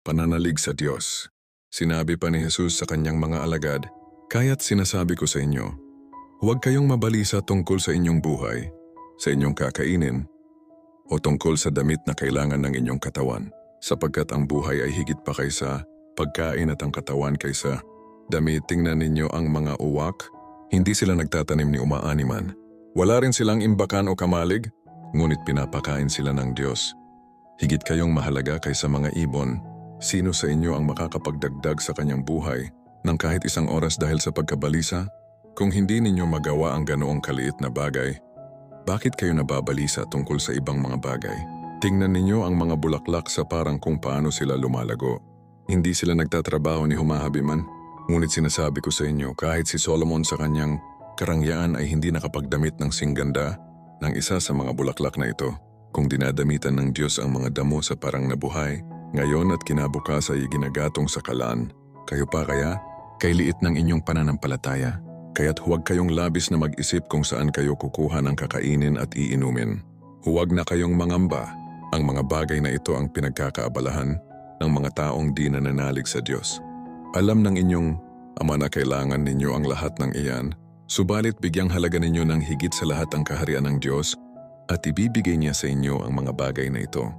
pananalig sa Diyos. Sinabi pa ni Jesus sa kanyang mga alagad, "Kaya't sinasabi ko sa inyo, huwag kayong mabalisa tungkol sa inyong buhay, sa inyong kakainin, o tungkol sa damit na kailangan ng inyong katawan, sapagkat ang buhay ay higit pa kaysa pagkain at ang katawan kaysa damit. Tingnan ninyo ang mga uwak, hindi sila nagtatanim ni umaaniman. Wala rin silang imbakan o kamalig, ngunit pinapakain sila ng Diyos. Higit kayong mahalaga kaysa mga ibon. Sino sa inyo ang makakapagdagdag sa kanyang buhay ng kahit isang oras dahil sa pagkabalisa? Kung hindi ninyo magawa ang ganoong kaliit na bagay, bakit kayo nababalisa tungkol sa ibang mga bagay? Tingnan ninyo ang mga bulaklak sa parang kung paano sila lumalago. Hindi sila nagtatrabaho ni humahabi man, ngunit sinasabi ko sa inyo kahit si Solomon sa kanyang karangyaan ay hindi nakapagdamit ng singganda ng isa sa mga bulaklak na ito. Kung dinadamitan ng Diyos ang mga damo sa parang nabuhay, ngayon at kinabukas ay ginagatong sa kalan, kayo pa kaya? Kay liit ng inyong pananampalataya. Kaya't huwag kayong labis na mag-isip kung saan kayo kukuha ng kakainin at iinumin. Huwag na kayong mangamba. Ang mga bagay na ito ang pinagkakaabalahan ng mga taong di nananalig sa Diyos. Alam ng inyong Ama na kailangan ninyo ang lahat ng iyan, subalit bigyang halaga ninyo ng higit sa lahat ang kaharian ng Diyos at ibibigay niya sa inyo ang mga bagay na ito.